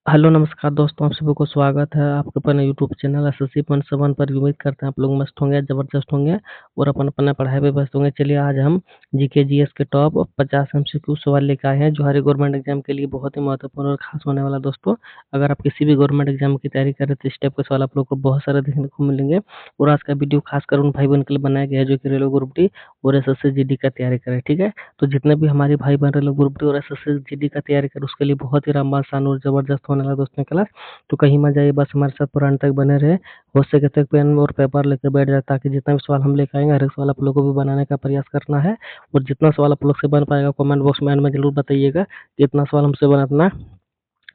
Hello नमस्कार दोस्तों, आप सभी को स्वागत है आपके अपने यूट्यूब चैनल एसएससी 1 पर। उम्मीद करते हैं आप लोग मस्त होंगे, ज़बरदस्त होंगे और अपन अपना पढ़ाई पे व्यस्त होंगे। चलिए आज हम जीके जीएस के टॉप 50 एमसीक्यू सवाल लेकर आए हैं, जो हर गवर्नमेंट एग्जाम के लिए बहुत ही महत्वपूर्ण और खास होने वाला। दोस्तों, अगर आप किसी भी गवर्नमेंट एग्जाम की तैयारी कर रहे हैं तो इस टाइप के सवाल आप लोग को बहुत सारे देखने को मिलेंगे। और आज का वीडियो खासकर उन भाई बहन के लिए बनाया गया है जो कि रेलवे ग्रुप डी और एसएससी जीडी का तैयारी करें। ठीक है, तो जितने भी हमारे भाई बहन रेलवे ग्रुप डी और एसएससी जीडी का तैयारी करें उसके लिए बहुत ही रामबान शान और जबरदस्त होने वाला दोस्तों क्लास। तो कहीं मत जाइए, बस हमारे साथ पूरा अंत तक बने रहे। हो सके तो पेन और पेपर लेकर बैठ जाए, ताकि जितना भी सवाल हम लेकर आएंगे हर एक सवाल आप लोगों को भी बनाने का प्रयास करना है। और जितना सवाल आप लोग से बन पाएगा कमेंट बॉक्स में एंड में जरूर बताइएगा कि इतना सवाल हमसे बनाना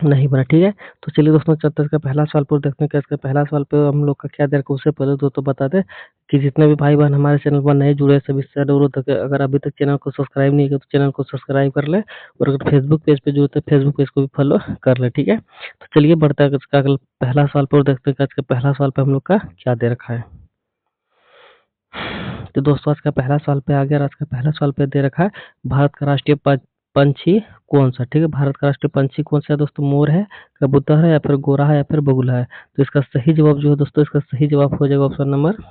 नहीं बना। ठीक है, तो चलिए दोस्तों चलते हैं इसका पहला सवाल पर देखते हैं कि इसका पहला सवाल पे हम लोग का क्या देर को। उससे पहले दोस्तों बता दें कि जितने भी भाई बहन हमारे चैनल पर नए जुड़े हैं सभी से अनुरोध है कि अगर अभी तक चैनल को सब्सक्राइब नहीं किया तो चैनल को सब्सक्राइब कर ले, और अगर फेसबुक पेज पे जुड़े तो फेसबुक पेज को भी फॉलो कर ले। ठीक है, तो चलिए बढ़ता है इसका पहला सवाल पर देखते हैं कि इसका पहला सवाल पे हम लोग का क्या दे रखा है। तो दोस्तों आज का पहला सवाल पे आ गया, और आज का पहला सवाल पे दे रखा है भारत का राष्ट्रीय पंछी कौन सा। ठीक है, भारत का राष्ट्रीय पंछी कौन सा है दोस्तों? मोर है, कबूतर है, या फिर गोरा है, या फिर बगुला है। तो इसका सही जवाब जो है दोस्तों, इसका सही जवाब हो जाएगा ऑप्शन नंबर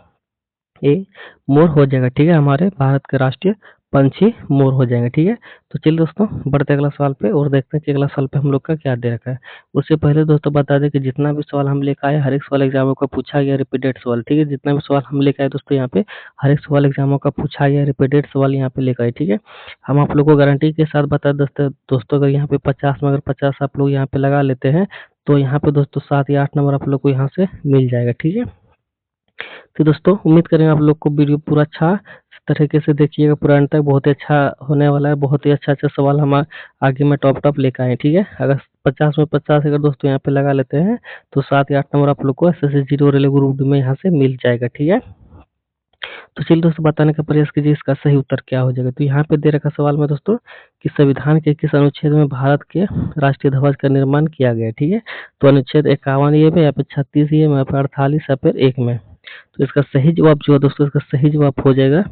ए, मोर हो जाएगा। ठीक है, हमारे भारत के राष्ट्रीय पंछी मोर हो जाएंगे। ठीक है, तो चलिए दोस्तों बढ़ते अगला सवाल पे और देखते हैं कि अगला सवाल पे हम लोग का क्या दे रखा है। उससे पहले दोस्तों बता दें कि जितना भी सवाल हम लेकर आए हर एक सवाल एग्जामों का पूछा गया रिपीटेड सवाल। ठीक है, जितना भी सवाल हम लेकर आए दोस्तों यहाँ पे हर एक सवाल एग्जामों का पूछा गया रिपीटेड सवाल यहाँ पे लेकर आए। ठीक है, हम आप लोग को गारंटी के साथ बता दोस्तों अगर यहाँ पे 50 में अगर 50 आप लोग यहाँ पे लगा लेते हैं तो यहाँ पे दोस्तों 7 या 8 नंबर आप लोग को यहाँ से मिल जाएगा। ठीक है, तो दोस्तों उम्मीद करेंगे आप लोग को वीडियो पूरा अच्छा तरीके से देखिएगा, पूरा अंत तक बहुत ही अच्छा होने वाला है। बहुत ही अच्छा सवाल हम आगे में टॉप लेकर आए। ठीक है, अगर 50 में 50 अगर दोस्तों यहाँ पे लगा लेते हैं तो 7 या 8 नंबर आप लोग को एसएससी जीडी और रेलवे ग्रुप डी में यहाँ से मिल जाएगा। ठीक है, तो चलिए दोस्तों बताने का प्रयास कीजिए इसका सही उत्तर क्या हो जाएगा। तो यहाँ पे दे रखा सवाल में दोस्तों कि संविधान के किस अनुच्छेद में भारत के राष्ट्रीय ध्वज का निर्माण किया गया है। ठीक है, तो अनुच्छेद 51 ये में, या फिर 36 ये में, या फिर 48, या फिर 1 में। तो इसका सही जवाब जो है दोस्तों, इसका सही जवाब हो जाएगा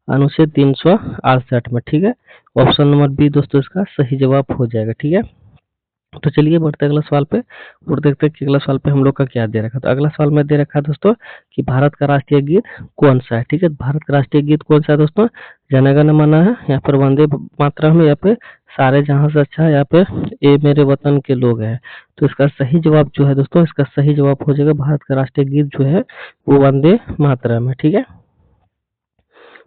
अनुच्छेद 368 में। ठीक है, ऑप्शन नंबर बी दोस्तों इसका सही जवाब हो जाएगा। ठीक है, तो चलिए बढ़ते अगला सवाल पे और देखते हैं कि अगला सवाल पे हम लोग का क्या दे रखा है। तो अगला सवाल में दे रखा है दोस्तों कि भारत का राष्ट्रीय गीत कौन सा है। ठीक है, भारत का राष्ट्रीय गीत कौन सा है दोस्तों? जन गण मन है, या फिर वंदे मातरम है, या फिर सारे जहां से अच्छा है, या फिर ए मेरे वतन के लोग हैं। तो इसका सही जवाब जो है दोस्तों, इसका सही जवाब हो जाएगा भारत का राष्ट्रीय गीत जो है वो वंदे मातरम है। ठीक है,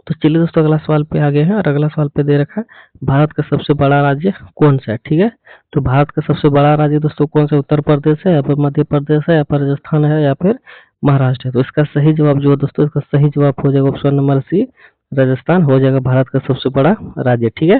तो चलिए दोस्तों अगला सवाल पे आ गए हैं, और अगला सवाल पे दे रखा है भारत का सबसे बड़ा राज्य कौन सा है। ठीक है, तो भारत का सबसे बड़ा राज्य दोस्तों कौन सा? उत्तर प्रदेश है, या फिर मध्य प्रदेश है, या फिर राजस्थान है, या फिर महाराष्ट्र है। तो इसका सही जवाब जो है दोस्तों, इसका सही जवाब हो जाएगा ऑप्शन नंबर सी, राजस्थान हो जाएगा भारत का सबसे बड़ा राज्य। ठीक है,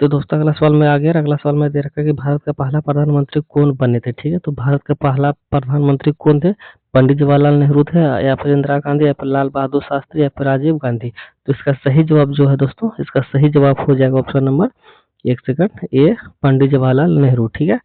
तो दोस्तों अगला सवाल में आ गया, अगला सवाल में दे रखा है कि भारत का पहला प्रधानमंत्री कौन बने थे। ठीक है, तो भारत का पहला प्रधानमंत्री कौन थे? पंडित जवाहरलाल नेहरू थे, या फिर इंदिरा गांधी, या फिर लाल बहादुर शास्त्री, या फिर राजीव गांधी। तो इसका सही जवाब जो है दोस्तों, इसका सही जवाब हो जाएगा ऑप्शन नंबर, एक सेकंड, ए पंडित जवाहरलाल नेहरू। ठीक है,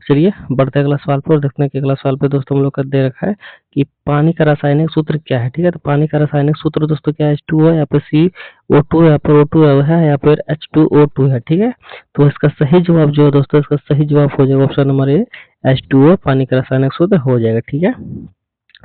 चलिए बढ़ते अगला सवाल पर और देखते हैं कि अगला सवाल पे दोस्तों हम लोग का दे रखा है कि पानी का रासायनिक सूत्र क्या है। ठीक है, तो पानी का रासायनिक सूत्र दोस्तों क्या है? H2O है, या फिर CO2 है, या फिर O2 है, या फिर H2O2 है। ठीक है, तो इसका सही जवाब जो है दोस्तों, इसका सही जवाब हो जाएगा ऑप्शन नंबर ए, H2O पानी का रासायनिक सूत्र हो जाएगा। ठीक है,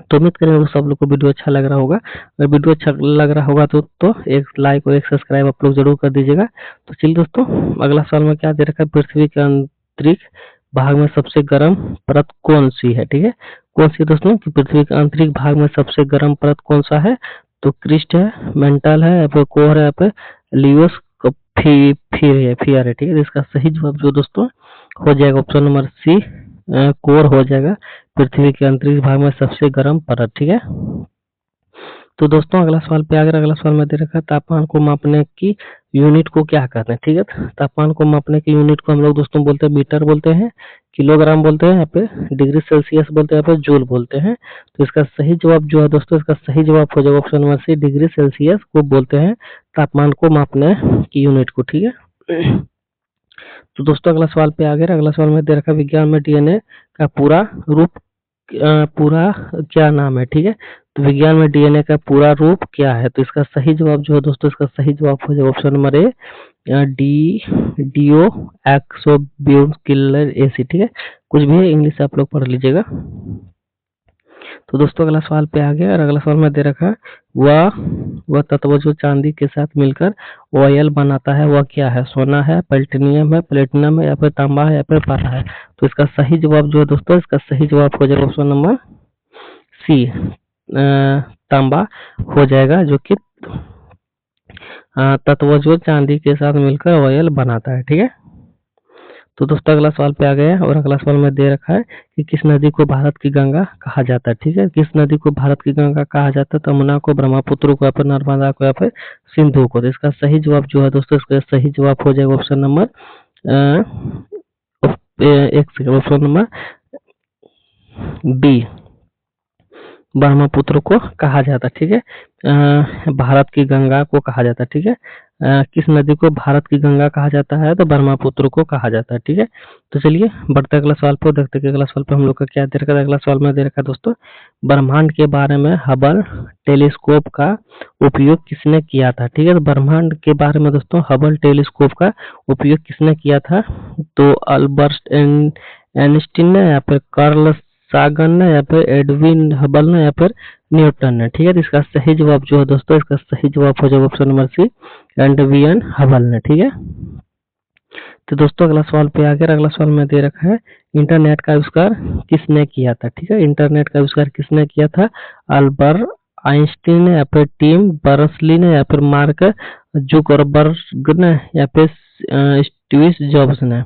तो उम्मीद करेंगे सब लोग को वीडियो अच्छा लग रहा होगा। अगर वीडियो अच्छा लग रहा होगा तो एक लाइक और एक सब्सक्राइब आप लोग जरूर कर दीजिएगा। तो चलिए दोस्तों अगला सवाल में क्या दे रखा है, पृथ्वी के अंतरिक्ष भाग में सबसे गर्म परत कौन सी है। ठीक है, कौन सी दोस्तों कि पृथ्वी के आंतरिक भाग में सबसे गर्म परत कौन सा है? तो क्रिस्ट है, मेंटल है, या फिर कोर है, या फिर लियोस फियर है। ठीक है, इसका सही जवाब जो दोस्तों हो जाएगा ऑप्शन नंबर सी, कोर हो जाएगा पृथ्वी के अंतरिक्ष भाग में सबसे गर्म परत। ठीक है, तो दोस्तों अगला सवाल पे अगर अगला सवाल में दे रखा है तापमान को मापने की यूनिट को क्या कहते हैं। ठीक है, तापमान को मापने की यूनिट को हम लोग दोस्तों बोलते हैं मीटर बोलते हैं, किलोग्राम बोलते हैं, यहाँ पे डिग्री सेल्सियस बोलते हैं, यहाँ पे जूल बोलते हैं। तो इसका सही जवाब जो है दोस्तों, इसका सही जवाब हो जाएगा option number C, degree Celsius को बोलते हैं तापमान को मापने की यूनिट को। ठीक है, तो दोस्तों अगला सवाल पे आ गया, अगला सवाल में दे रखा विज्ञान में डीएनए का पूरा रूप पूरा क्या नाम है, ठीक है। तो विज्ञान में डीएनए का पूरा रूप क्या है, तो इसका सही जवाब जो है दोस्तों, इसका सही जवाब हो जाएगा ऑप्शन नंबर ए, डी डीओ एक्सोब्यूटिलर एसिड, ठीक है। कुछ भी है इंग्लिश आप लोग पढ़ लीजिएगा। तो दोस्तों अगला सवाल पे आ गया, और अगला सवाल में दे रखा है, वह तत्व जो चांदी के साथ मिलकर ऑयल बनाता है वह क्या है, सोना है, प्लेटिनियम है, प्लेटिनम है, या फिर तांबा है, या फिर पारा है। तो इसका सही जवाब जो है दोस्तों, इसका सही जवाब हो जाएगा ऑप्शन नंबर सी, तांबा हो जाएगा, जो कि तत्व जो चांदी के साथ मिलकर ऑयल बनाता है, ठीक है। तो दोस्तों अगला सवाल पे आ गए हैं, और अगला सवाल में दे रखा है कि किस नदी को भारत की गंगा कहा जाता है, ठीक है। किस नदी को भारत की गंगा कहा जाता है, तो यमुना को, ब्रह्मपुत्र को, या फिर नर्मदा को, या फिर सिंधु को। तो इसका सही जवाब जो है दोस्तों, इसका सही जवाब हो जाएगा ऑप्शन नंबर एक second, option number B, Brahmaputra को कहा जाता है, ठीक है। भारत की गंगा को कहा जाता है, ठीक है। किस नदी को भारत की गंगा कहा जाता है, तो ब्रह्मपुत्र को कहा जाता है, ठीक है। तो चलिए बढ़ते अगला सवाल पे, देखते हैं अगला सवाल पे हम लोग का क्या दे रखा है। अगला सवाल में दे रखा है दोस्तों, ब्रह्मांड के बारे में हबल टेलीस्कोप का उपयोग किसने किया था, ठीक है। तो ब्रह्मांड के बारे में दोस्तों हबल टेलीस्कोप का उपयोग किसने किया था, तो अल्बर्ट आइंस्टीन ने, या फिर कार्ल सागन ने, या फिर एडविन हबल ने, या फिर न्यूटन ने, ठीक है। तो इसका सही जवाब जो है दोस्तों, इसका सही जवाब हो जाएगा option number C, Edwin Hubble ने, ठीक है। तो दोस्तों अगला सवाल पे आ गया, अगला सवाल में दे रखा है, इंटरनेट का आविष्कार किसने किया था, ठीक है। इंटरनेट का आविष्कार किसने किया था, अल्बर्ट आइंस्टीन ने, या फिर टिम बर्नर्स-ली ने, या फिर मार्क जुकरबर्ग ने, या फिर स्टीव जॉब्स ने।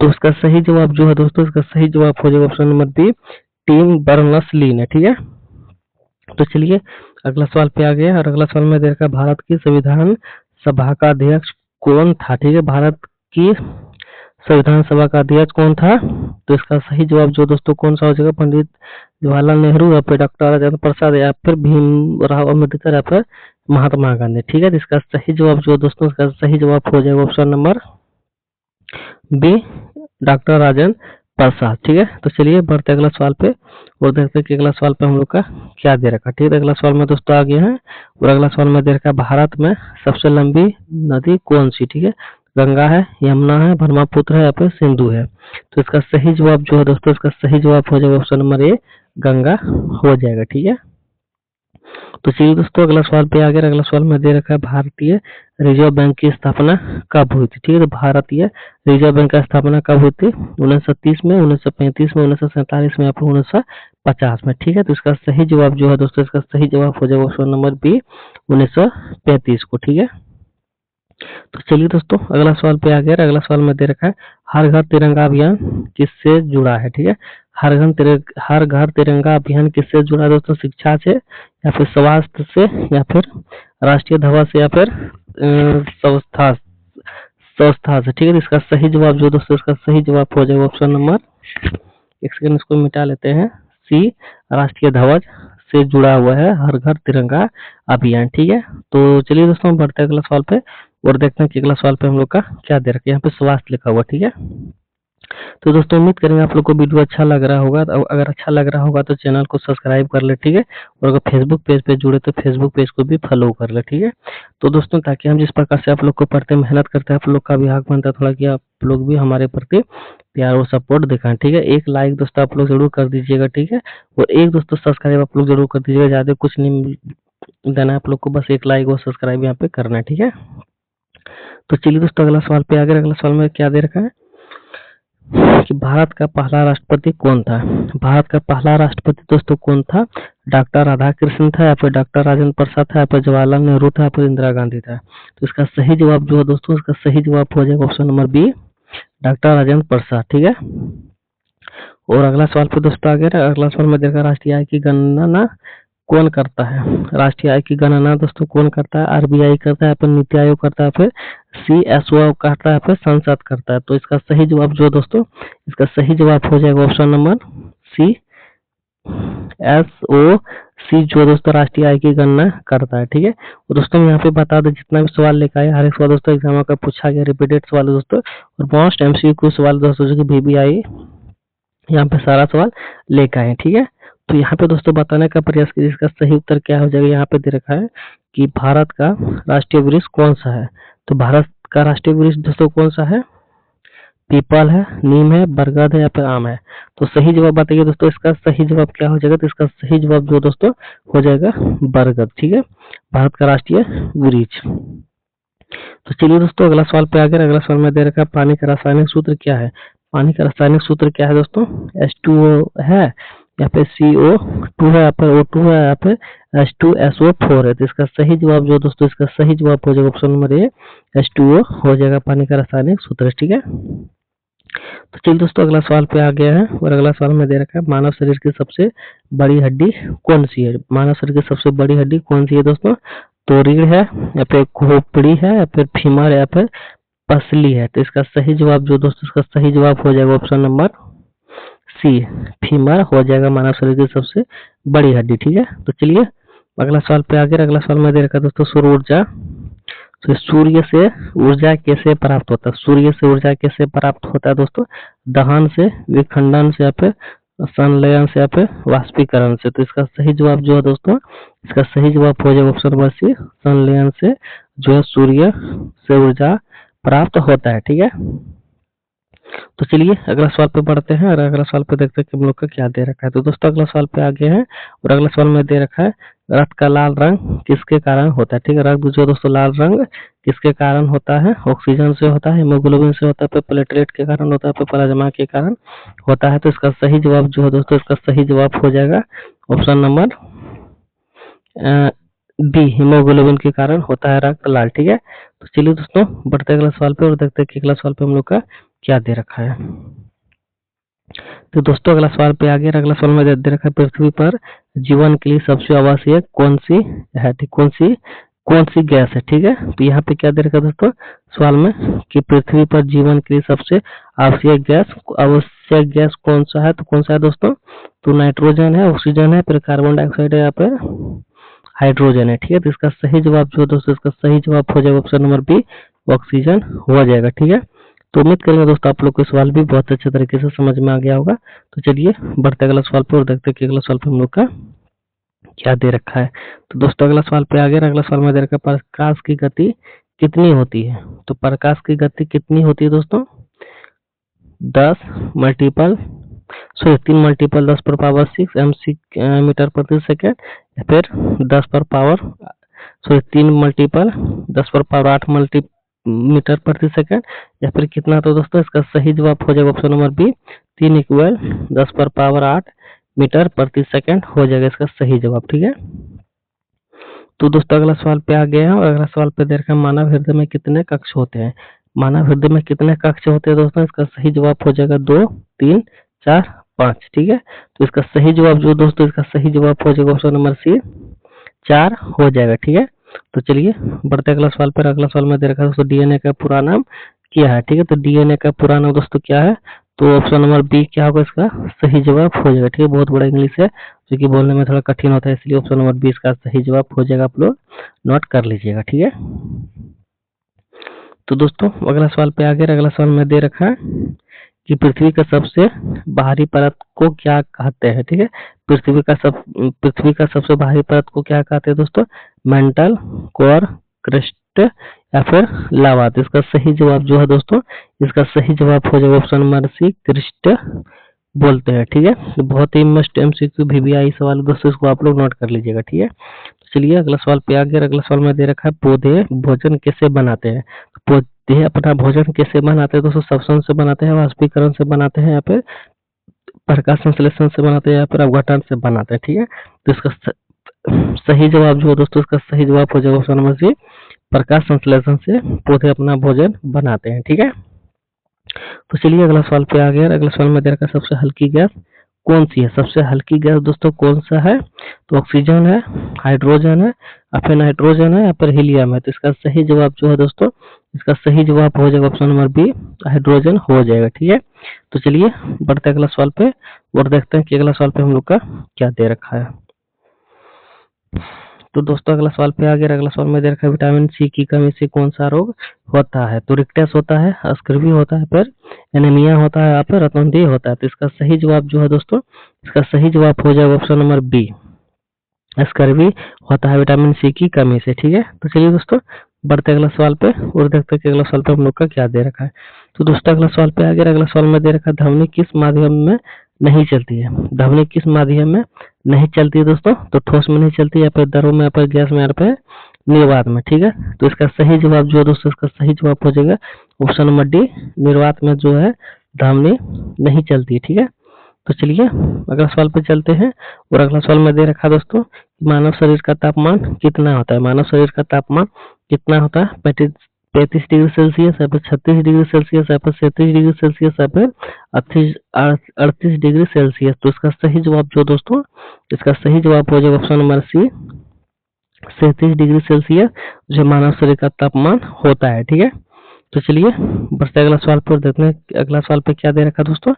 तो उसका सही जवाब जो है दोस्तों, इसका सही जवाब हो जाएगा option number B, Tim Berners-Lee ने, ठीक है। तो चलिए अगला सवाल पे आ गया, और अगला सवाल में दे रखा है, भारत की संविधान सभा का अध्यक्ष कौन था, ठीक है। भारत की संविधान सभा का अध्यक्ष कौन था, तो इसका सही जवाब जो दोस्तों कौन सा हो जाएगा, पंडित जवाहरलाल नेहरू, या फिर डॉक्टर राजेंद्र प्रसाद, या फिर भीमराव अम्बेडकर, या फिर महात्मा गांधी, ठीक है। तो इसका सही जवाब जो दोस्तों, इसका सही जवाब हो जाएगा option number B, doctor Rajendra Prasad, ठीक है। तो चलिए बढ़ते अगला सवाल पे, और देखते हैं कि अगला सवाल पे हम लोग का क्या दे रखा है, ठीक है। अगला सवाल में दोस्तों आ गया है, और अगला सवाल में दे रखा है, भारत में सबसे लंबी नदी कौन सी, ठीक है। गंगा है, यमुना है, ब्रह्मपुत्र है, या फिर सिंधु है। तो इसका सही जवाब जो है दोस्तों, इसका सही जवाब हो जाएगा ऑप्शन नंबर ए, गंगा हो जाएगा, ठीक है। तो चलिए दोस्तों अगला सवाल पे आ गया, अगला सवाल में दे रखा है, भारतीय रिजर्व बैंक की स्थापना कब हुई थी, ठीक है। तो भारतीय रिजर्व बैंक का स्थापना कब हुई थी, 1930 में, 1935 में, 1947 में, या फिर 1950 में, ठीक है। तो इसका सही जवाब जो है दोस्तों, इसका सही जवाब हो जाएगा ऑप्शन नंबर बी, 1935 को, ठीक है। तो चलिए दोस्तों अगला सवाल पे आ गया, अगला सवाल में दे रखा है, हर घर तिरंगा अभियान किससे जुड़ा है, ठीक है। हर घर तिरंगा अभियान किससे जुड़ा है दोस्तों, शिक्षा से, या फिर स्वास्थ्य से, या फिर राष्ट्रीय ध्वज से, या फिर संस्था संस्था से, ठीक है। तो इसका सही जवाब जो दोस्तों, इसका सही जवाब हो जाएगा ऑप्शन नंबर, एक सेकंड इसको मिटा लेते हैं, सी, राष्ट्रीय ध्वज से जुड़ा हुआ है हर घर तिरंगा अभियान, ठीक है। तो चलिए दोस्तों बढ़ते हैं अगला सवाल पे, और देखते हैं कि अगला सवाल पे हम लोग का क्या दे रखा है, यहाँ पे स्वास्थ्य लिखा हुआ, ठीक है। तो दोस्तों उम्मीद करेंगे आप लोग को वीडियो अच्छा लग रहा होगा, तो अगर अच्छा लग रहा होगा तो चैनल को सब्सक्राइब कर ले, ठीक है। और अगर फेसबुक पेज पे जुड़े तो फेसबुक पेज को भी फॉलो कर ले, ठीक है। तो दोस्तों ताकि हम जिस प्रकार से आप लोग को पढ़ते मेहनत करते हैं, आप लोग का भी हक बनता है थोड़ा कि आप लोग भी हमारे प्रति प्यार और सपोर्ट दिखाएं, ठीक है। एक लाइक दोस्तों आप लोग जरूर कर दीजिएगा, ठीक है। और एक दोस्तों सब्सक्राइब आप लोग जरूर कर दीजिएगा, ज्यादा कुछ नहीं देना है आप लोग को, बस एक लाइक और सब्सक्राइब यहाँ पे करना है, ठीक है। तो चलिए दोस्तों अगला सवाल पे आ गए, अगला सवाल में क्या दे रखा है कि भारत का पहला राष्ट्रपति कौन था। भारत का पहला राष्ट्रपति दोस्तों कौन था, डॉक्टर राधाकृष्णन था, या फिर डॉक्टर राजेंद्र प्रसाद था, या फिर जवाहरलाल नेहरू था, या फिर इंदिरा गांधी था। तो इसका सही जवाब जो है दोस्तों, इसका सही जवाब हो जाएगा option number B, doctor Rajendra Prasad, ठीक है। और अगला सवाल पे दोस्तों आ गया, अगला सवाल में देखा, राष्ट्रीय आय की गणना कौन करता है। राष्ट्रीय आय की गणना दोस्तों कौन करता है, आरबीआई करता है, फिर नीति आयोग करता है, फिर सीएसओ करता है, फिर संसद करता है। तो इसका सही जवाब जो दोस्तों, इसका सही जवाब हो जाएगा ऑप्शन नंबर सी, एसओ सी, जो दोस्तों राष्ट्रीय आय की गणना करता है, ठीक है। और दोस्तों यहाँ पे बता दें जितना भी सवाल लेकर आए, हर एक सवाल दोस्तों एग्जाम का पूछा गया, रिपीटेड सवाल दोस्तों, और मोस्ट एमसीक्यू सवाल दोस्तों जो कि बीबीआई यहाँ पे सारा सवाल लेकर आए, ठीक है। तो यहाँ पे दोस्तों बताने का प्रयास कीजिए, इसका सही उत्तर क्या हो जाएगा। यहाँ पे दे रखा है कि भारत का राष्ट्रीय वृक्ष कौन सा है। तो भारत का राष्ट्रीय वृक्ष दोस्तों कौन सा है? पीपल है, नीम है, बरगद है या फिर आम है। तो सही जवाब बताइए दोस्तों, इसका सही जवाब क्या हो जाएगा। तो इसका सही जवाब जो दोस्तों हो जाएगा बरगद, ठीक है, भारत का राष्ट्रीय वृक्ष। तो चलिए दोस्तों अगला सवाल पे आ गए। अगला सवाल में दे रखा है पानी का रासायनिक सूत्र क्या है। पानी का रासायनिक सूत्र क्या है दोस्तों? H2O है या फिर CO2 है या फिर O2 है या फिर H2SO4 है। तो इसका सही जवाब जो दोस्तों, इसका सही जवाब हो जाएगा ऑप्शन नंबर ए, H2O हो जाएगा पानी का रासायनिक सूत्र, ठीक है। तो चलिए दोस्तों अगला सवाल पे आ गया है और अगला सवाल में दे रखा है मानव शरीर की सबसे बड़ी हड्डी कौन सी है। मानव शरीर की सबसे बड़ी हड्डी कौन सी है दोस्तों? तो रीढ़ है या फिर खोपड़ी है या फिर फीमर या फिर पसली है। तो इसका सही जवाब जो दोस्तों, इसका सही जवाब हो जाएगा ऑप्शन नंबर सी, फीमर हो जाएगा मानव शरीर की सबसे बड़ी हड्डी, ठीक है। तो चलिए अगला सवाल पे आ गया। अगला सवाल में दे रखा है दोस्तों सौर ऊर्जा। तो सूर्य से ऊर्जा कैसे प्राप्त होता है? सूर्य से ऊर्जा कैसे प्राप्त होता है दोस्तों? दहन से, विखंडन से या फिर संलयन से या फिर वाष्पीकरण से। तो इसका सही जवाब जो है दोस्तों, इसका सही जवाब हो जाएगा ऑप्शन नंबर सी, संलयन से जो है सूर्य से ऊर्जा प्राप्त होता है, ठीक है। तो चलिए अगला सवाल पे बढ़ते हैं और अगला सवाल पे देखते हैं कि हम लोग का क्या दे रखा है। तो दोस्तों अगला सवाल पे आ गए हैं और अगला सवाल में दे रखा है रक्त का लाल रंग किसके कारण होता है, ठीक है। रक्त जो दोस्तों लाल रंग किसके कारण होता है? ऑक्सीजन से होता है, हीमोग्लोबिन से होता है, फिर प्लेटलेट के कारण होता है, फिर प्लाज्मा के कारण होता है। तो इसका सही जवाब जो है दोस्तों, इसका सही जवाब हो जाएगा ऑप्शन नंबर बी, हीमोग्लोबिन के कारण होता है रक्त लाल, ठीक है। तो चलिए दोस्तों बढ़ते अगला सवाल पे और देखते हैं कि अगला सवाल पे हम लोग का क्या दे रखा है। तो दोस्तों अगला सवाल पे आ गया। अगला सवाल में दे रखा है पृथ्वी पर जीवन के लिए सबसे आवश्यक कौन सी है, ठीक, कौन सी गैस है, ठीक है। तो यहाँ पे क्या दे रखा है दोस्तों सवाल में कि पृथ्वी पर जीवन के लिए सबसे आवश्यक गैस कौन सा है। तो कौन सा है दोस्तों? तो नाइट्रोजन है, ऑक्सीजन है, फिर कार्बन डाइऑक्साइड है या फिर हाइड्रोजन है, ठीक है। तो इसका सही जवाब जो दोस्तों, इसका सही जवाब हो जाएगा ऑप्शन नंबर बी, ऑक्सीजन हो जाएगा, ठीक है। तो उम्मीद करेंगे दोस्तों आप लोग को सवाल भी बहुत अच्छे तरीके से समझ में आ गया होगा। तो चलिए बढ़ते अगला सवाल पर और देखते हैं कि अगला सवाल पे हम लोग का क्या दे रखा है। तो दोस्तों अगला सवाल पे आ गया। अगला सवाल में दे रखा है प्रकाश की गति कितनी होती है। तो प्रकाश की गति कितनी होती है दोस्तों? 10 मल्टीपल 10 पर पावर 6 मीटर प्रति सेकेंड या फिर 10 पर पावर 3 मल्टीपल 10 पर पावर 8 मीटर प्रति सेकेंड या फिर कितना। तो दोस्तों इसका सही जवाब हो जाएगा ऑप्शन नंबर बी, 3 इक्वल 10 पर पावर 8 मीटर प्रति सेकेंड हो जाएगा इसका सही जवाब, ठीक है। तो दोस्तों अगला सवाल पे आ गए हैं और अगला सवाल पे दे रखा है मानव हृदय में कितने कक्ष होते हैं। मानव हृदय में कितने कक्ष होते हैं दोस्तों? इसका सही जवाब हो जाएगा 2, 3, 4, 5, ठीक है। तो इसका सही जवाब जो दोस्तों, इसका सही जवाब हो जाएगा ऑप्शन नंबर सी, 4 हो जाएगा, ठीक है। तो चलिए बढ़ते अगला सवाल पर। अगला सवाल में दे रखा है दोस्तों डीएनए का पूरा नाम क्या है, ठीक है। तो डीएनए का पूरा नाम दोस्तों क्या है? तो ऑप्शन नंबर बी क्या होगा इसका सही जवाब हो जाएगा, ठीक है। बहुत बड़ा इंग्लिश है जो कि बोलने में थोड़ा कठिन होता है, इसलिए ऑप्शन नंबर बी इसका सही जवाब हो जाएगा, आप लोग नोट कर लीजिएगा, ठीक है। तो दोस्तों अगला सवाल पे आ गया। अगला सवाल में दे रखा है कि पृथ्वी का सबसे बाहरी परत को क्या कहते हैं, ठीक है। पृथ्वी का सबसे बाहरी परत को क्या कहते हैं दोस्तों? मेंटल, कोर, क्रिस्ट या फिर लावा। तो इसका सही जवाब जो है दोस्तों, इसका सही जवाब हो जाएगा ऑप्शन नंबर सी, क्रिस्ट बोलते हैं, ठीक है। तो बहुत ही मस्ट एमसीक्यू VVI सवाल दोस्तों, इसको आप लोग नोट कर लीजिएगा, ठीक है। चलिए अगला सवाल पे आ गया। अगला सवाल में दे रखा है पौधे भोजन कैसे बनाते हैं। पौधे अपना भोजन कैसे बनाते हैं दोस्तों? श्वसन से बनाते हैं, वाष्पीकरण से बनाते हैं या फिर प्रकाश संश्लेषण से बनाते हैं या फिर अपघटन से बनाते हैं, ठीक है। तो इसका सही जवाब जो है दोस्तों, इसका सही जवाब हो जाएगा ऑप्शन नंबर सी, प्रकाश संश्लेषण से पौधे अपना भोजन बनाते हैं, ठीक है। तो चलिए अगला सवाल पे आ गया। अगला सवाल में दे रखा है सबसे हल्की गैस कौन सी है। सबसे हल्की गैस दोस्तों कौन सा है? तो ऑक्सीजन है, हाइड्रोजन है या फिर नाइट्रोजन है या फिर हीलियम है। तो इसका सही जवाब जो है दोस्तों, इसका सही जवाब हो जाएगा ऑप्शन नंबर बी, हाइड्रोजन हो जाएगा, ठीक है। तो चलिए बढ़ते अगला सवाल पे और देखते हैं कि अगला सवाल पे हम लोग का क्या दे रखा है। तो दोस्तों अगला सवाल पे आ गया। अगला सवाल में दे रखा है विटामिन सी की कमी से कौन सा रोग होता है? तो रिक्टस होता है, स्कर्वी होता है, फिर एनीमिया होता है, या फिर रतौंधी होता है। तो इसका सही जवाब जो है दोस्तों, इसका सही जवाब हो जाएगा ऑप्शन नंबर बी, स्कर्वी होता है विटामिन सी की कमी से। ठीक है, तो चलिए दोस्तों बढ़ते अगला सवाल पे और देखते हैं कि अगला सवाल पे हम लोग का क्या दे रखा है। तो दोस्तों अगला सवाल पे आ गया। अगला सवाल में दे रखा है ध्वनि किस माध्यम में नहीं चलती है? ध्वनि किस माध्यम में नहीं चलती है दोस्तों? तो ठोस में नहीं चलती, या फिर द्रव में, या फिर गैस में, या फिर निर्वात में। ठीक है, तो इसका सही जवाब जो है दोस्तों, इसका सही जवाब हो जाएगा ऑप्शन नंबर डी, निर्वात में जो है ध्वनि नहीं चलती है। ठीक है, तो चलिए अगला सवाल पे चलते हैं। और अगला सवाल में दे रखा है दोस्तों, मानव शरीर का तापमान कितना होता है? मानव शरीर का तापमान कितना होता है? 35 डिग्री सेल्सियस, या फिर 36 डिग्री सेल्सियस, या फिर 37 डिग्री सेल्सियस, या फिर 38 डिग्री सेल्सियस। तो इसका सही जवाब जो दोस्तों, इसका सही जवाब हो जाएगा option number C, 37 degree Celsius जो मानव शरीर का तापमान होता है। ठीक है, तो चलिए बढ़ते अगला सवाल पर देखते हैं अगला सवाल पे क्या दे रखा है दोस्तों,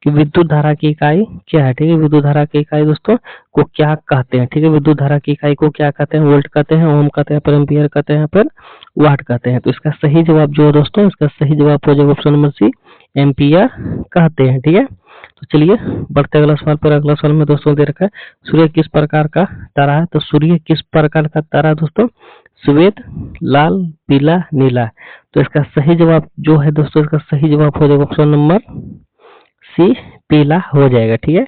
कि विद्युत धारा की इकाई क्या है? ठीक है, विद्युत धारा की इकाई दोस्तों को क्या कहते हैं? ठीक है, विद्युत धारा की इकाई को क्या कहते हैं? वोल्ट कहते हैं, ओम कहते हैं, फिर एम्पियर कहते हैं, फिर वाट कहते हैं। तो इसका सही जवाब जो है दोस्तों, इसका सही जवाब हो जाएगा ऑप्शन नंबर सी, एम्पियर कहते हैं। ठीक है, तो चलिए बढ़ते अगला सवाल पर। अगला सवाल में दोस्तों दे रखा है सूर्य किस प्रकार का तारा है? तो सूर्य किस प्रकार का तारा है दोस्तों? श्वेत, लाल, पीला, नीला। तो इसका सही जवाब जो है दोस्तों, इसका सही जवाब हो जाएगा ऑप्शन नंबर सी, पीला हो जाएगा। ठीक है,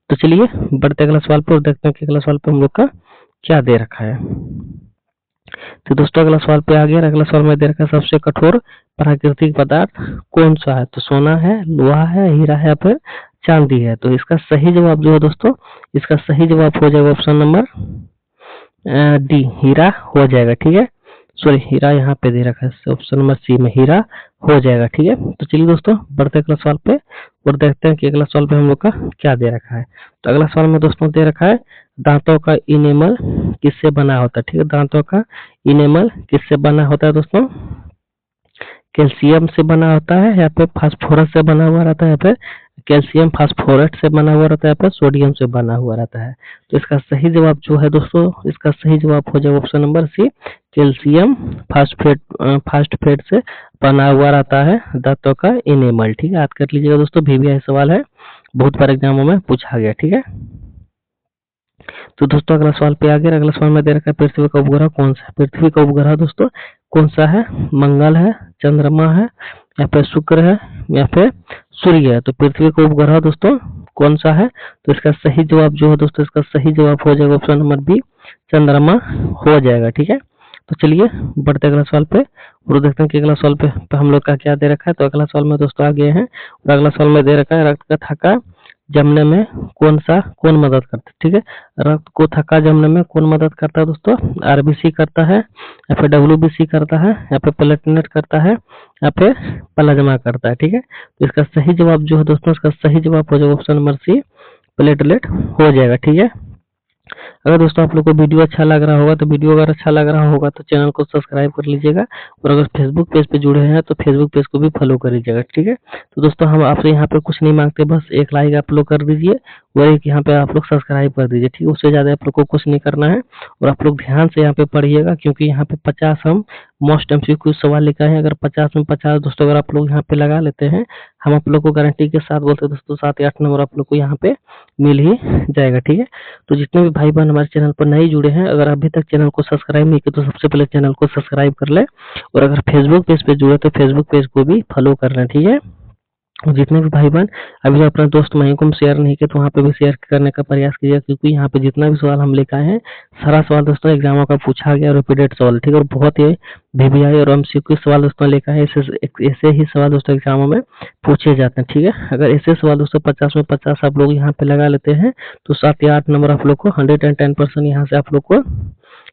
तो चलिए बढ़ते अगला सवाल पर देखते हैं कि अगला सवाल पे हम लोग का क्या दे रखा है। तो दोस्तों अगला सवाल पे आ गया। अगला सवाल में दे रखा है सबसे कठोर प्राकृतिक पदार्थ कौन सा है? तो सोना है, लोहा है, हीरा है, या फिर चांदी है। तो इसका सही जवाब जो है दोस्तों, इसका सही जवाब हो जाएगा ऑप्शन नंबर डी, हीरा हो जाएगा। ठीक है, सॉरी हीरा यहाँ पे दे रखा है, ऑप्शन नंबर सी में हीरा हो जाएगा। ठीक है, तो चलिए दोस्तों बढ़ते अगला सवाल पे और देखते हैं कि अगला सवाल पे हम लोग का क्या दे रखा है। तो अगला सवाल में दोस्तों दे रखा है दांतों का इनेमल किससे बना होता है? ठीक है, दांतों का इनेमल किससे बना होता है दोस्तों? कैल्शियम से बना होता है, या फिर फास्फोरस से बना हुआ रहता है, या फिर कैल्शियम फास्फोरेट से बना हुआ रहता है, या फिर सोडियम से बना हुआ रहता है। तो इसका सही जवाब जो है दोस्तों, इसका सही जवाब हो जाएगा option number C, calcium phosphate से बना हुआ रहता है दांतों का इनेमल। ठीक है, याद कर लीजिएगा दोस्तों, VVI सवाल है, बहुत बार एग्जामों में पूछा गया। ठीक है, तो दोस्तों अगला सवाल पे आ गया। अगला सवाल में दे रखा है पृथ्वी का उपग्रह कौन सा है? पृथ्वी का उपग्रह दोस्तों कौन सा है? मंगल है, चंद्रमा है, या फिर शुक्र है, या फिर सूर्य है। तो पृथ्वी का उपग्रह दोस्तों कौन सा है? तो इसका सही जवाब जो है दोस्तों, इसका सही जवाब हो जाएगा ऑप्शन नंबर बी, चंद्रमा हो जाएगा। ठीक है, तो चलिए बढ़ते अगला सवाल पे और देखते हैं कि अगला सवाल पे हम लोग का क्या दे रखा है। तो अगला सवाल में दोस्तों आ गए हैं और अगला सवाल में दे रखा है रक्त का थक्का जमने में कौन मदद करता है? ठीक है, रक्त को थक्का जमने में कौन मदद करता है दोस्तों? RBC करता है, या फिर WBC करता है, या फिर प्लेटलेट करता है, या फिर प्लाज्मा करता है। ठीक है, तो इसका सही जवाब जो है दोस्तों, इसका सही जवाब हो जाएगा ऑप्शन नंबर सी, प्लेटलेट हो जाएगा। ठीक है, अगर दोस्तों आप लोग को वीडियो अच्छा लग रहा होगा, तो वीडियो अगर अच्छा लग रहा होगा तो चैनल को सब्सक्राइब कर लीजिएगा, और अगर फेसबुक पेज पे जुड़े हैं तो फेसबुक पेज को भी फॉलो कर लीजिएगा। ठीक है, तो दोस्तों हम आपसे यहाँ पे कुछ नहीं मांगते, बस एक लाइक आप लोग कर दीजिए और एक यहाँ पे आप लोग सब्सक्राइब कर दीजिए। ठीक है, उससे ज्यादा आप लोग को कुछ नहीं करना है, और आप लोग ध्यान से यहाँ पे पढ़िएगा, क्योंकि यहाँ पे 50 हम मोस्ट MCQ सवाल लिखा है। अगर 50 में 50 दोस्तों अगर आप लोग यहाँ पे लगा लेते हैं, हम आप लोग को गारंटी के साथ बोलते हैं दोस्तों 7 या 8 नंबर आप लोग को यहाँ पे मिल ही जाएगा। ठीक है, तो जितने भी भाई बहन हमारे चैनल पर नए जुड़े हैं, अगर अभी तक चैनल को सब्सक्राइब नहीं किया तो सबसे पहले चैनल को सब्सक्राइब कर ले, और अगर फेसबुक पेज पे जुड़े तो फेसबुक पेज को भी फॉलो कर लें। ठीक है, और जितने भी भाई बहन अभी जो अपने दोस्त भाइयों को शेयर नहीं किया तो वहाँ पे भी शेयर करने का प्रयास कीजिए, क्योंकि यहाँ पे जितना भी सवाल हम लेकर आए हैं सारा सवाल दोस्तों एग्जामों का पूछा गया, रिपीटेड सवाल। ठीक है, और बहुत ही VVI और MCQ सवाल दोस्तों लेकर आए, ऐसे ही सवाल दोस्तों एग्जामों में पूछे जाते हैं। ठीक है, अगर ऐसे सवाल दोस्तों 50 में 50 आप लोग यहाँ पे लगा लेते हैं तो 7 या 8 नंबर आप लोग को 110% यहाँ से आप लोग को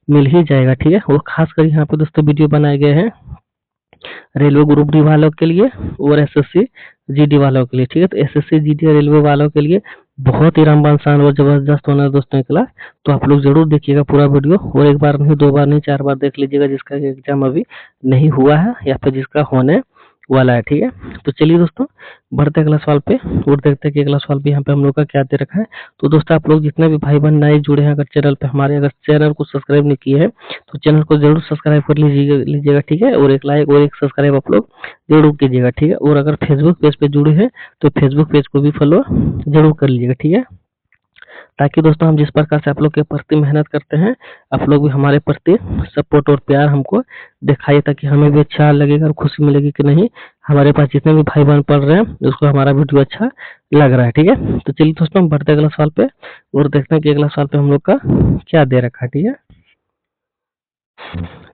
मिल ही जाएगा। ठीक है, वो खासकर यहाँ पे दोस्तों वीडियो बनाए गए हैं रेलवे ग्रुप डी वालों के लिए और SSC GD वालों के लिए। ठीक है, तो SSC GD और रेलवे वालों के लिए बहुत ही रामबान शान और जबरदस्त होना है दोस्तों क्लास, तो आप लोग जरूर देखिएगा पूरा वीडियो, और एक बार नहीं, 2 बार नहीं, 4 बार देख लीजिएगा, जिसका एग्जाम अभी नहीं हुआ है या फिर जिसका होने वाला है, ठीक है। तो चलिए दोस्तों बढ़ते हैं अगला सवाल पे और देखते हैं कि अगला सवाल भी यहाँ पे हम लोग का क्या दे रखा है। तो दोस्तों आप लोग जितने भी भाई बहन नए जुड़े हैं अगर चैनल पे हमारे, अगर चैनल को सब्सक्राइब नहीं किए हैं तो चैनल को जरूर सब्सक्राइब कर लीजिएगा, ठीक है। और एक लाइक और एक सब्सक्राइब आप लोग जरूर कीजिएगा, ठीक है। और अगर फेसबुक पेज पे जुड़े हैं तो फेसबुक पेज को भी फॉलो जरूर कर लीजिएगा, ठीक है। ताकि दोस्तों हम जिस प्रकार से आप लोग के प्रति मेहनत करते हैं, आप लोग भी हमारे प्रति सपोर्ट और प्यार हमको दिखाइए, ताकि हमें भी अच्छा लगेगा और खुशी मिलेगी कि नहीं हमारे पास जितने भी भाई बहन पढ़ रहे हैं उसको हमारा वीडियो अच्छा लग रहा है, ठीक है। तो चलिए दोस्तों हम बढ़ते अगला सवाल पे और देखते हैं कि अगला सवाल पे हम लोग का क्या दे रखा है, ठीक है।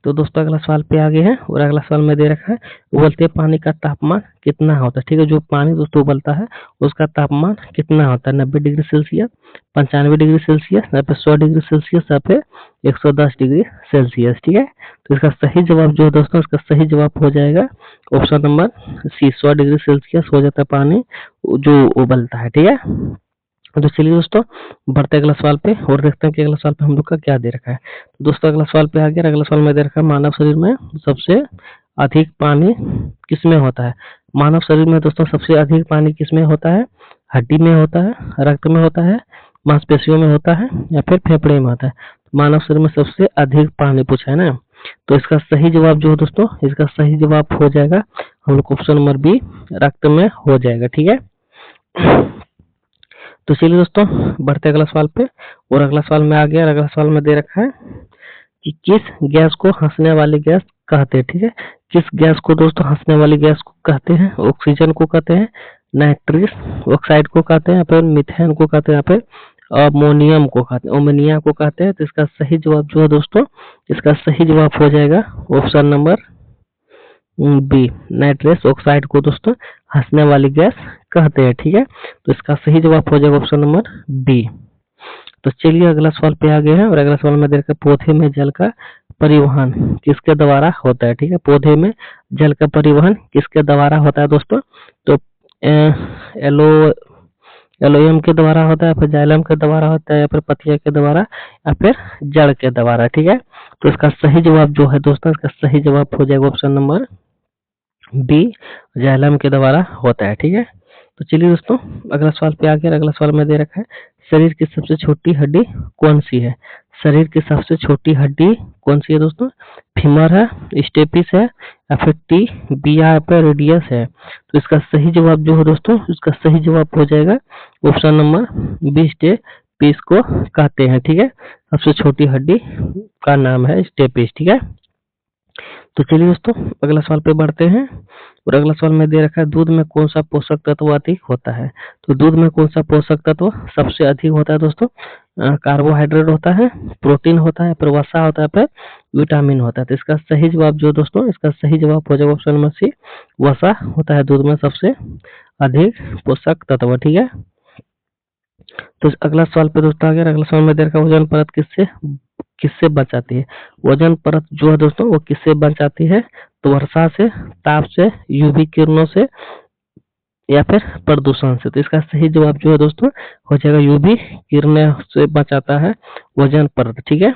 तो दोस्तों अगला सवाल पे आ गए हैं और अगला सवाल में दे रखा है उबलते पानी का तापमान कितना होता है, ठीक है। जो पानी दोस्तों उबलता है उसका तापमान कितना होता है, 90 डिग्री सेल्सियस, 95 डिग्री सेल्सियस, या फिर 100 डिग्री सेल्सियस, या फिर 110 डिग्री सेल्सियस, ठीक है। तो इसका सही जवाब जो है दोस्तों, इसका सही जवाब हो जाएगा option number C, 100 degree Celsius हो जाता है पानी जो उबलता है, ठीक है। तो चलिए दोस्तों बढ़ते अगला सवाल पे और देखते हैं कि अगला सवाल पे हम लोग का क्या दे रखा है। तो दोस्तों अगला सवाल पे आ गया, अगला सवाल में दे रखा है मानव शरीर में सबसे अधिक पानी किसमें होता है। मानव शरीर में दोस्तों सबसे अधिक पानी किसमें होता है, हड्डी में होता है, रक्त में होता है, मांसपेशियों में होता है, या फिर फेफड़े में होता है। मानव शरीर में सबसे अधिक पानी पूछा है ना, तो इसका सही जवाब जो है दोस्तों, इसका सही जवाब हो जाएगा हम लोग ऑप्शन नंबर बी, रक्त में हो जाएगा, ठीक है। तो चलिए दोस्तों बढ़ते अगला सवाल पे और अगला सवाल में आ गया, अगला सवाल में दे रखा है कि किस गैस को हंसने वाली गैस कहते हैं, ठीक है। किस गैस को दोस्तों हंसने वाली गैस को कहते हैं, ऑक्सीजन को कहते हैं, नाइट्रस ऑक्साइड को कहते हैं, या फिर मीथेन को कहते हैं, या फिर अमोनियम को कहते हैं, अमोनिया को कहते हैं। तो इसका सही जवाब जो है दोस्तों, इसका सही जवाब हो जाएगा option number B, nitrous oxide को दोस्तों हंसने वाली गैस कहते हैं, ठीक है। तो इसका सही जवाब हो जाएगा ऑप्शन नंबर बी। तो चलिए अगला सवाल पे आ गए हैं और अगला सवाल में देखा पौधे में जल का परिवहन किसके द्वारा होता है, ठीक है। पौधे में जल का परिवहन किसके द्वारा होता है दोस्तों, तो एलो एलोयम के द्वारा होता है, फिर जाइलम के द्वारा होता है, या फिर पथिया के द्वारा, या फिर जड़ के द्वारा, ठीक है। तो इसका सही जवाब जो है दोस्तों, इसका सही जवाब हो जाएगा ऑप्शन नंबर बी, जाइलम के द्वारा होता है, ठीक है। तो चलिए दोस्तों अगला सवाल पे आ गया, अगला सवाल में दे रखा है शरीर की सबसे छोटी हड्डी कौन सी है। शरीर की सबसे छोटी हड्डी कौन सी है दोस्तों, फीमर है, स्टेपिस है, या फिर टी बिया, या फिर रेडियस है। तो इसका सही जवाब जो है दोस्तों, इसका सही जवाब हो जाएगा ऑप्शन नंबर बी, स्टेपिस को कहते हैं, ठीक है। सबसे छोटी हड्डी का नाम है स्टेपिस, ठीक है। तो चलिए दोस्तों अगला सवाल पे बढ़ते हैं और अगला सवाल में दे रखा है दूध में कौन सा पोषक तत्व अधिक होता है। तो दूध में कौन सा पोषक तत्व सबसे अधिक होता है दोस्तों, कार्बोहाइड्रेट होता है, प्रोटीन होता है, फिर वसा होता है, फिर विटामिन होता है। तो इसका सही जवाब जो दोस्तों, इसका सही जवाब हो जाएगा ऑप्शन नंबर सी, वसा होता है दूध में सबसे अधिक पोषक तत्व, ठीक है। तो अगला सवाल पे दोस्तों आ गया, अगला सवाल में दे रखा है वजन परत किससे किससे बचाती है। वजन परत जो है दोस्तों वो किससे बचाती है, तो वर्षा से, ताप से, यूवी किरणों से, या फिर प्रदूषण से। तो इसका सही जवाब जो है दोस्तों हो जाएगा यूवी किरणें से बचाता है वजन परत, ठीक है।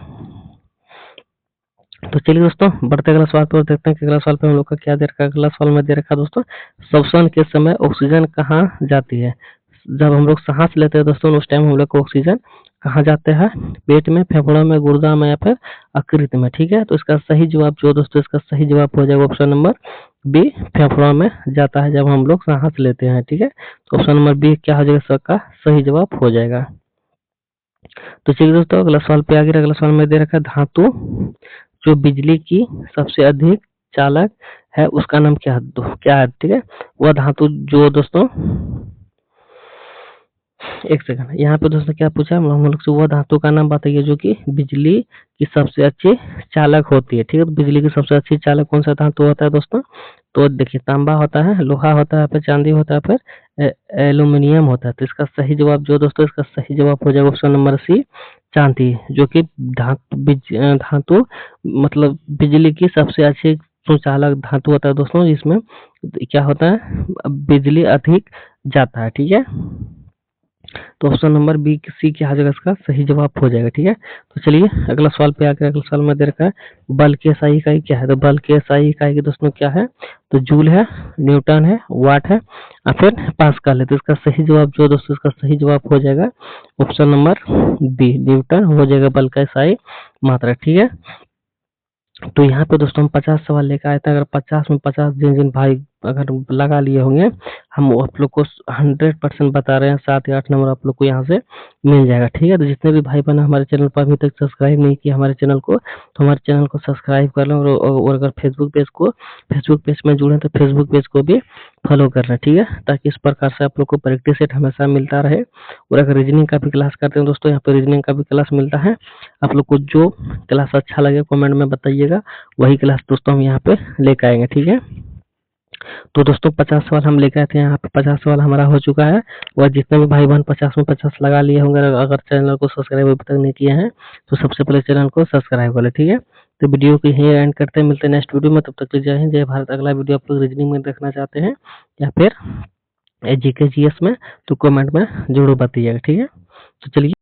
तो चलिए दोस्तों बढ़ते अगला सवाल पर देखते हैं कि अगला सवाल पे हम लोग का क्या दे रखा है। अगला सवाल में दे रखा है दोस्तों श्वसन के समय ऑक्सीजन कहाँ जाती है। जब हम लोग सांस लेते हैं दोस्तों उस टाइम हम लोग को ऑक्सीजन कहाँ जाते हैं, पेट में, फेफड़ों में, गुर्दा में, या फिर यकृत में, ठीक है। तो इसका सही जवाब जो दोस्तों, इसका सही जवाब हो जाएगा ऑप्शन नंबर बी, फेफड़ों में जाता है जब हम लोग सांस लेते हैं, ठीक है। तो ऑप्शन नंबर बी क्या हो जाएगा, सबका सही जवाब हो जाएगा। तो चलिए दोस्तों अगला सवाल पे आ गया, अगला सवाल में दे रखा है धातु जो बिजली की सबसे अधिक चालक है उसका नाम क्या है, ठीक है। वह धातु जो दोस्तों, एक सेकंड, यहाँ पे दोस्तों क्या पूछा है हम लोग से, वह धातु का नाम बताइए जो कि बिजली की सबसे अच्छी चालक होती है, ठीक है। तो बिजली की सबसे अच्छी चालक कौन सा धातु होता है दोस्तों, तो देखिए तांबा होता है, लोहा होता है, फिर चांदी होता है, फिर एल्यूमिनियम होता है। तो इसका सही जवाब जो दोस्तों, इसका सही जवाब हो जाएगा ऑप्शन नंबर सी, चांदी, जो कि धातु मतलब बिजली की सबसे अच्छी सुचालक धातु होता है दोस्तों, जिसमें क्या होता है बिजली अधिक जाता है, ठीक है। तो ऑप्शन नंबर बी सी क्या हो जाएगा, इसका सही जवाब हो जाएगा। ठीक है, तो चलिए अगला सवाल पे आकर, अगला सवाल में दे रखा है बल की एसआई इकाई क्या है। तो बल की एसआई इकाई के दोस्तों क्या है, तो जूल है, न्यूटन है, वाट है या फिर पास्कल है। तो इसका सही जवाब जो है दोस्तों, इसका सही जवाब हो जाएगा ऑप्शन नंबर बी, न्यूटन हो जाएगा बल का एसआई मात्रा। ठीक है, तो यहाँ पे दोस्तों हम 50 सवाल लेकर आए थे। अगर 50 में 50 जिन जिन भाई अगर लगा लिए होंगे, हम आप लोग को 100% बता रहे हैं, 7 या 8 नंबर आप लोग को यहाँ से मिल जाएगा। ठीक है, तो जितने भी भाई बहन हमारे चैनल पर अभी तक सब्सक्राइब नहीं किया हमारे चैनल को, तो हमारे चैनल को सब्सक्राइब कर लें। और अगर फेसबुक पेज में जुड़े तो फेसबुक पेज को भी फॉलो कर लें। ठीक है, ताकि इस प्रकार से आप लोग को प्रैक्टिस सेट हमेशा मिलता रहे। और अगर रीजनिंग का भी क्लास करते हैं दोस्तों, यहाँ पे रीजनिंग का भी क्लास मिलता है। आप लोग को जो क्लास अच्छा लगे कमेंट में बताइएगा, वही क्लास दोस्तों हम यहाँ पे लेकर आएंगे। ठीक है, तो दोस्तों 50 सवाल हम लेकर आए थे, यहाँ पे 50 सवाल हमारा हो चुका है। और जितने भी भाई बहन 50 में 50 लगा लिए होंगे, अगर चैनल को सब्सक्राइब अभी तक नहीं किए हैं, तो सबसे पहले चैनल को सब्सक्राइब कर ले। ठीक है, तो वीडियो को यहीं एंड करते हैं, मिलते हैं नेक्स्ट वीडियो में। तब तक के जय हिंद, जय भारत। अगला वीडियो आप लोग रीजनिंग में देखना चाहते हैं या फिर जीके जीएस में, तो कमेंट में जरूर बताइएगा। ठीक है, तो चलिए।